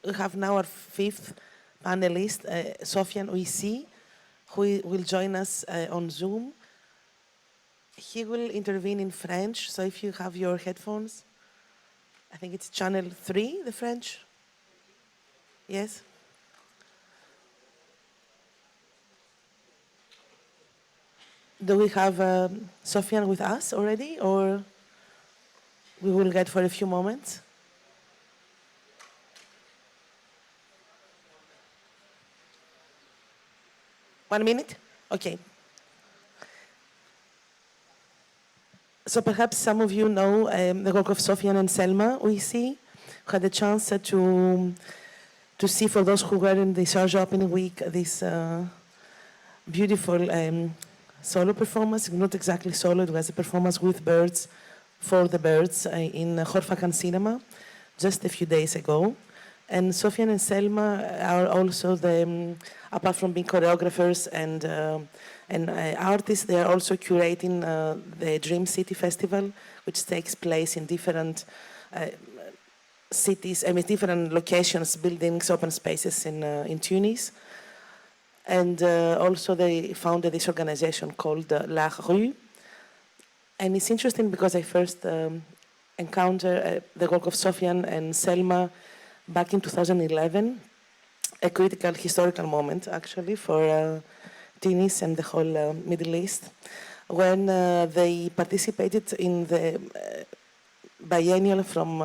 we have now our fifth panelist, Sofian Ouissi, who will join us on Zoom. He will intervene in French, so if you have your headphones, I think it's channel 3, the French. Yes? Do we have Sofian with us already, or we will get for a few moments? One minute? Okay. So perhaps some of you know the work of Sofian and Selma Ouissi, who had the chance to see, for those who were in the Sharjah Opening Week, this beautiful solo performance, not exactly solo, it was a performance with birds, for the birds, in Khorfakan Cinema, just a few days ago. And Sofian and Selma are also the, apart from being choreographers and artists, they are also curating the Dream City Festival, which takes place in different cities, different locations, buildings, open spaces in Tunis. And also they founded this organization called La Rue. And it's interesting because I first encountered the work of Sofian and Selma back in 2011, a critical historical moment actually for Tunis and the whole Middle East, when they participated in the biennial from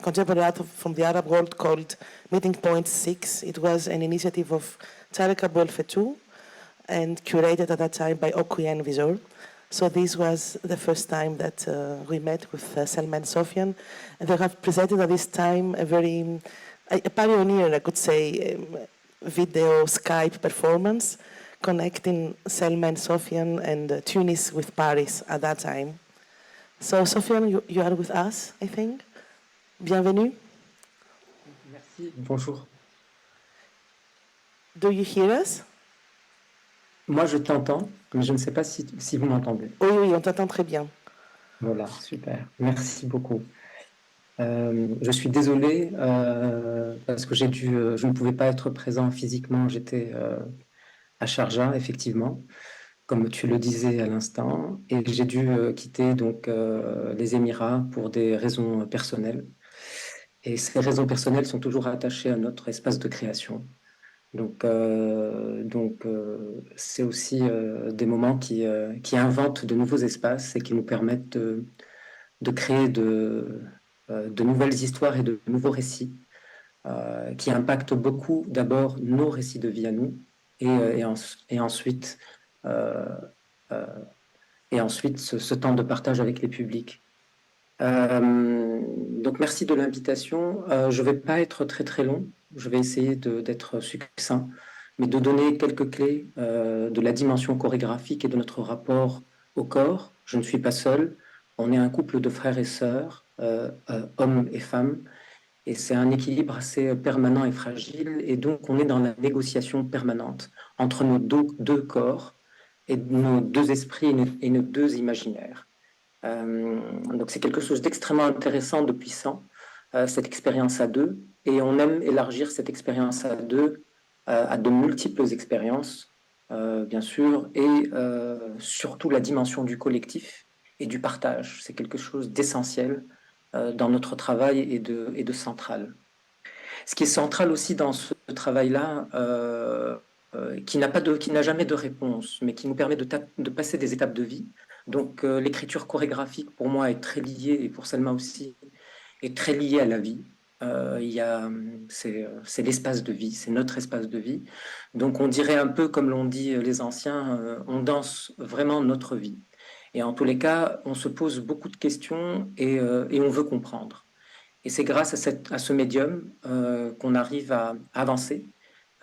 contemporary art from the Arab world called Meeting Point 6. It was an initiative of Tarek Abou Fetou and curated at that time by Okuyen Visor. So this was the first time that we met with Selma and Sofian, and they have presented at this time a pioneer, I could say, video Skype performance connecting Selma and Sofian and Tunis with Paris at that time. So Sofian, you are with us, I think. Bienvenue. Merci, bonjour. Do you hear us? Moi, je t'entends, mais je ne sais pas si vous m'entendez. Oui, oui, on t'entend très bien. Voilà, super. Merci beaucoup. Je suis désolé parce que je ne pouvais pas être présent physiquement. J'étais à Sharjah, effectivement, comme tu le disais à l'instant, et j'ai dû quitter donc les Émirats pour des raisons personnelles. Et ces raisons personnelles sont toujours attachées à notre espace de création. Donc, c'est aussi des moments qui inventent de nouveaux espaces et qui nous permettent de créer de nouvelles histoires et de nouveaux récits qui impactent beaucoup d'abord nos récits de vie à nous et ensuite ce temps de partage avec les publics. Donc merci de l'invitation. Je ne vais pas être très très long. Je vais essayer d'être succinct, mais de donner quelques clés de la dimension chorégraphique et de notre rapport au corps. Je ne suis pas seul. On est un couple de frères et sœurs, hommes et femmes, et c'est un équilibre assez permanent et fragile. Et donc on est dans la négociation permanente entre nos deux corps et nos deux esprits et nos deux imaginaires. Donc c'est quelque chose d'extrêmement intéressant, de puissant, cette expérience à deux, et on aime élargir cette expérience à deux à de multiples expériences, bien sûr, et surtout la dimension du collectif et du partage. C'est quelque chose d'essentiel dans notre travail et de central. Ce qui est central aussi dans ce travail-là, qui n'a jamais de réponse, mais qui nous permet de passer des étapes de vie. Donc l'écriture chorégraphique, pour moi, est très liée, et pour Selma aussi, est très liée à la vie. C'est l'espace de vie, c'est notre espace de vie. Donc on dirait un peu comme l'ont dit les anciens, on danse vraiment notre vie. Et en tous les cas, on se pose beaucoup de questions et on veut comprendre. Et c'est grâce à ce médium qu'on arrive à avancer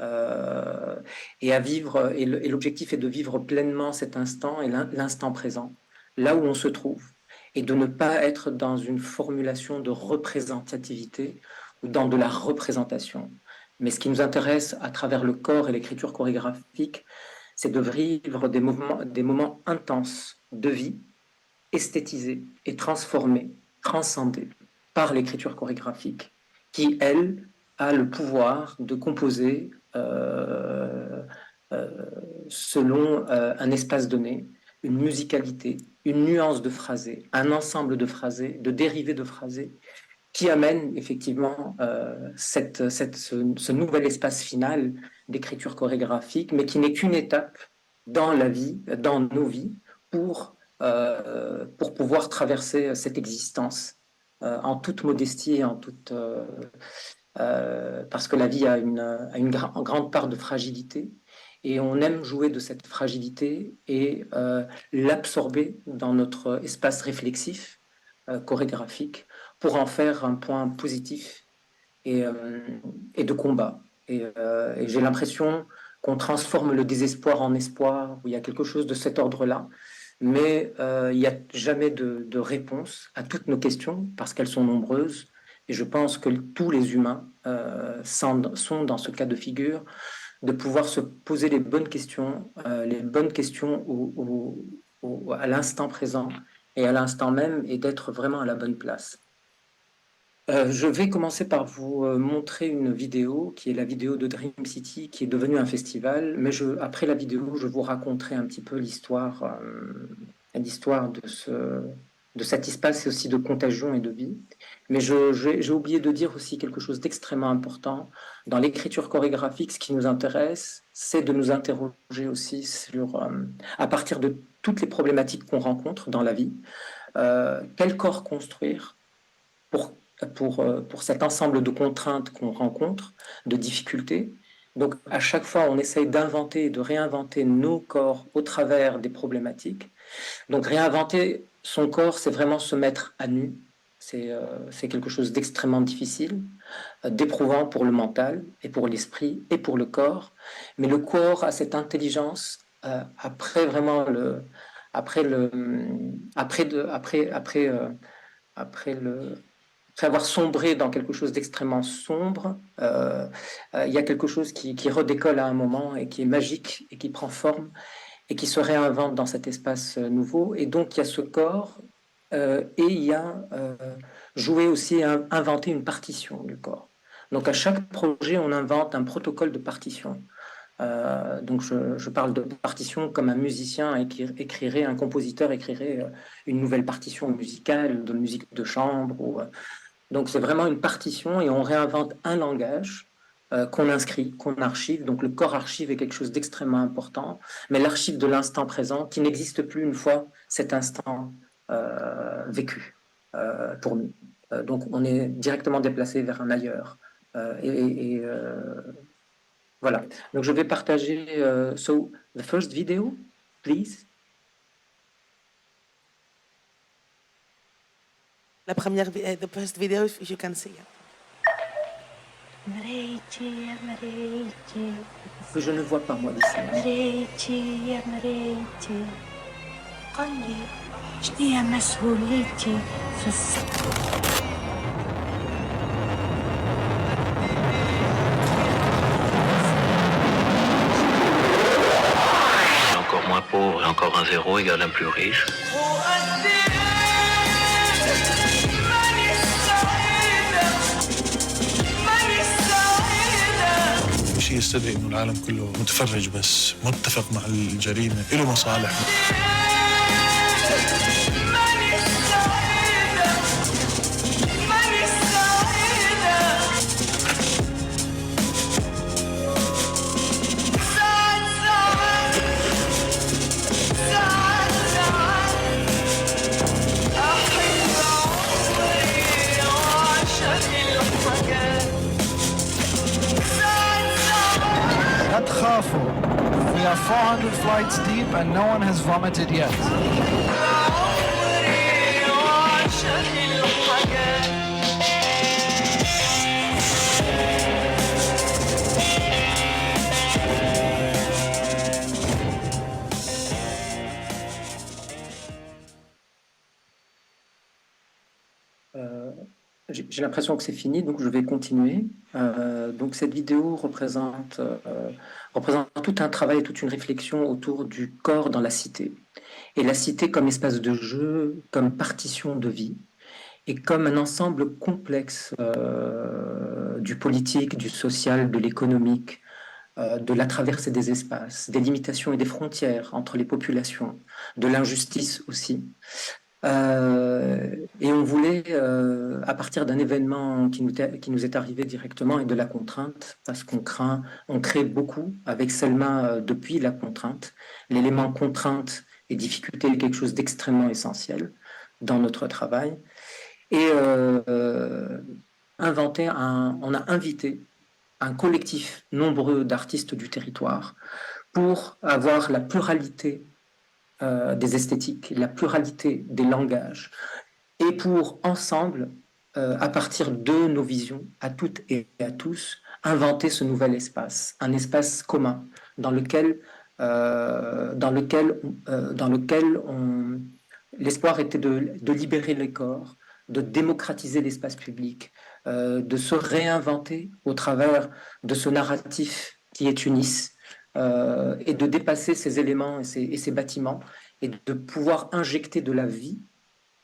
et à vivre. Et l'objectif est de vivre pleinement cet instant et l'instant présent, là où on se trouve, et de ne pas être dans une formulation de représentativité ou dans de la représentation. Mais ce qui nous intéresse à travers le corps et l'écriture chorégraphique, c'est de vivre des moments intenses de vie, esthétisés et transformés, transcendés par l'écriture chorégraphique, qui, elle, a le pouvoir de composer selon un espace donné, une musicalité, une nuance de phrasé, un ensemble de phrasés, de dérivés de phrasés, qui amène effectivement ce nouvel espace final d'écriture chorégraphique, mais qui n'est qu'une étape dans la vie, dans nos vies, pour pouvoir traverser cette existence en toute modestie et parce que la vie a une grande part de fragilité, et on aime jouer de cette fragilité et l'absorber dans notre espace réflexif, chorégraphique, pour en faire un point positif et, et de combat. Et j'ai l'impression qu'on transforme le désespoir en espoir, où il y a quelque chose de cet ordre-là, mais il n'y a jamais de réponse à toutes nos questions, parce qu'elles sont nombreuses, et je pense que tous les humains sont dans ce cas de figure, de pouvoir se poser les bonnes questions à l'instant présent et à l'instant même, et d'être vraiment à la bonne place. Je vais commencer par vous montrer une vidéo qui est la vidéo de Dream City, qui est devenue un festival, mais après la vidéo, je vous raconterai un petit peu l'histoire de cet espace, et aussi de contagion et de vie. Mais j'ai oublié de dire aussi quelque chose d'extrêmement important. Dans l'écriture chorégraphique, ce qui nous intéresse, c'est de nous interroger aussi à partir de toutes les problématiques qu'on rencontre dans la vie, quel corps construire pour cet ensemble de contraintes qu'on rencontre, de difficultés. Donc, à chaque fois, on essaye d'inventer et de réinventer nos corps au travers des problématiques. Donc, réinventer son corps, c'est vraiment se mettre à nu. C'est quelque chose d'extrêmement difficile, d'éprouvant pour le mental et pour l'esprit et pour le corps. Mais le corps a cette intelligence après vraiment après avoir sombré dans quelque chose d'extrêmement sombre, il y a quelque chose qui redécolle à un moment et qui est magique et qui prend forme et qui se réinvente dans cet espace nouveau. Et donc, il y a ce corps et il y a jouer aussi à inventer une partition du corps. Donc, à chaque projet, on invente un protocole de partition. Donc, je parle de partition comme un musicien écrirait, un compositeur écrirait une nouvelle partition musicale, de musique de chambre. Donc, c'est vraiment une partition, et on réinvente un langage qu'on inscrit, qu'on archive. Donc, le corps archive est quelque chose d'extrêmement important, mais l'archive de l'instant présent qui n'existe plus une fois cet instant vécu pour nous. Donc, on est directement déplacé vers un ailleurs. Voilà. Donc, je vais partager. So, the first video, please. La première, the first video, if you can see it. Que je ne vois pas, moi, d'ici. Encore moins pauvre et encore un zéro égale un plus riche. شيء يستدعي انه العالم كله متفرج بس متفق مع الجريمه له مصالح. لا تخافوا. We are 400 flights deep and no one has vomited yet. J'ai l'impression que c'est fini, donc je vais continuer. Donc cette vidéo représente tout un travail, toute une réflexion autour du corps dans la cité. Et la cité comme espace de jeu, comme partition de vie. et comme un ensemble complexe du politique, du social, de l'économique, de la traversée des espaces, des limitations et des frontières entre les populations, de l'injustice aussi. Et on voulait, à partir d'un événement qui nous est arrivé directement et de la contrainte, parce on crée beaucoup avec Selma depuis la contrainte. L'élément contrainte et difficulté est quelque chose d'extrêmement essentiel dans notre travail. Et on a invité un collectif nombreux d'artistes du territoire pour avoir la pluralité des esthétiques, la pluralité des langages, et pour ensemble, à partir de nos visions, à toutes et à tous, inventer ce nouvel espace, un espace commun dans lequel l'espoir était de libérer les corps, de démocratiser l'espace public, de se réinventer au travers de ce narratif qui est Tunis, et de dépasser ces éléments et ces bâtiments, et de pouvoir injecter de la vie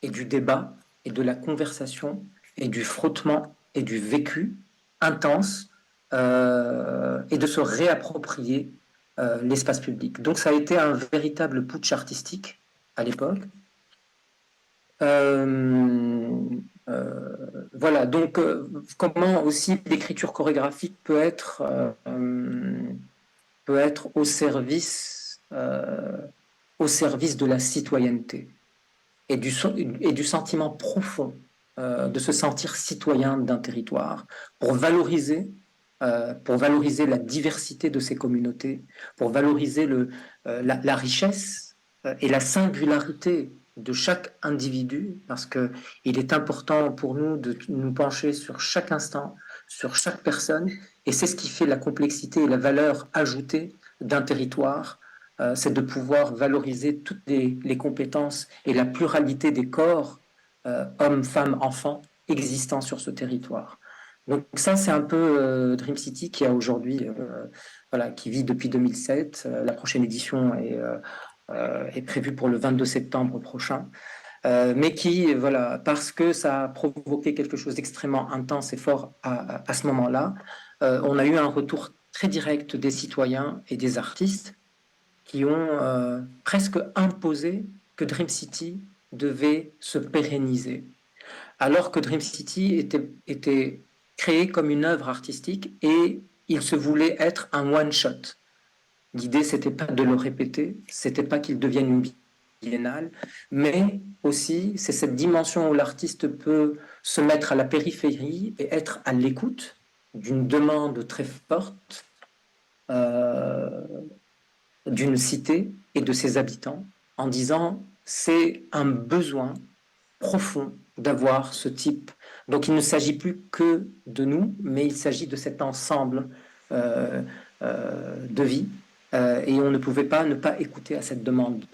et du débat et de la conversation et du frottement et du vécu intense, et de se réapproprier l'espace public. Donc ça a été un véritable putsch artistique à l'époque. Voilà, donc comment aussi l'écriture chorégraphique peut être au service de la citoyenneté et du sentiment profond de se sentir citoyen d'un territoire pour valoriser la diversité de ces communautés, pour valoriser la richesse et la singularité de chaque individu, parce qu'il est important pour nous de nous pencher sur chaque instant, sur chaque personne, et c'est ce qui fait la complexité et la valeur ajoutée d'un territoire, c'est de pouvoir valoriser toutes les compétences et la pluralité des corps, hommes, femmes, enfants, existants sur ce territoire. Donc ça, c'est un peu Dream City qui a aujourd'hui, qui vit depuis 2007. La prochaine édition est prévue pour le 22 septembre prochain. Mais qui, parce que ça a provoqué quelque chose d'extrêmement intense et fort à ce moment-là, on a eu un retour très direct des citoyens et des artistes qui ont presque imposé que Dream City devait se pérenniser. Alors que Dream City était créé comme une œuvre artistique et il se voulait être un one-shot. L'idée, c'était pas de le répéter, c'était pas qu'il devienne une biennale, mais aussi c'est cette dimension où l'artiste peut se mettre à la périphérie et être à l'écoute d'une demande très forte d'une cité et de ses habitants, en disant c'est un besoin profond d'avoir ce type. Donc il ne s'agit plus que de nous, mais il s'agit de cet ensemble de vie, et on ne pouvait pas ne pas écouter à cette demande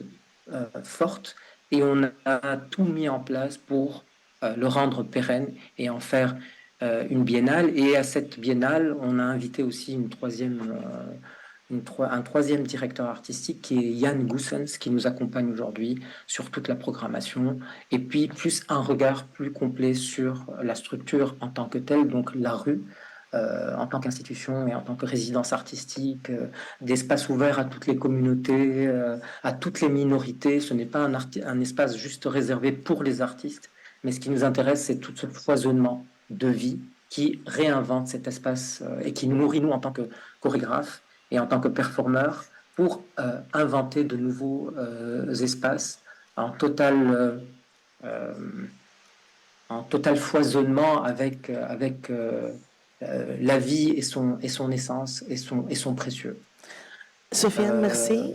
forte, et on a tout mis en place pour le rendre pérenne et en faire une biennale. Et à cette biennale, on a invité aussi un troisième directeur artistique qui est Yann Goossens, qui nous accompagne aujourd'hui sur toute la programmation, et puis plus un regard plus complet sur la structure en tant que telle, donc la rue en tant qu'institution et en tant que résidence artistique, d'espace ouvert à toutes les communautés, à toutes les minorités. Ce n'est pas un espace juste réservé pour les artistes, mais ce qui nous intéresse, c'est tout ce foisonnement de vie qui réinvente cet espace et qui nous nourrit, nous, en tant que chorégraphes et en tant que performeurs, pour inventer de nouveaux espaces en total foisonnement avec la vie et son essence et son précieux. Sofiane, merci.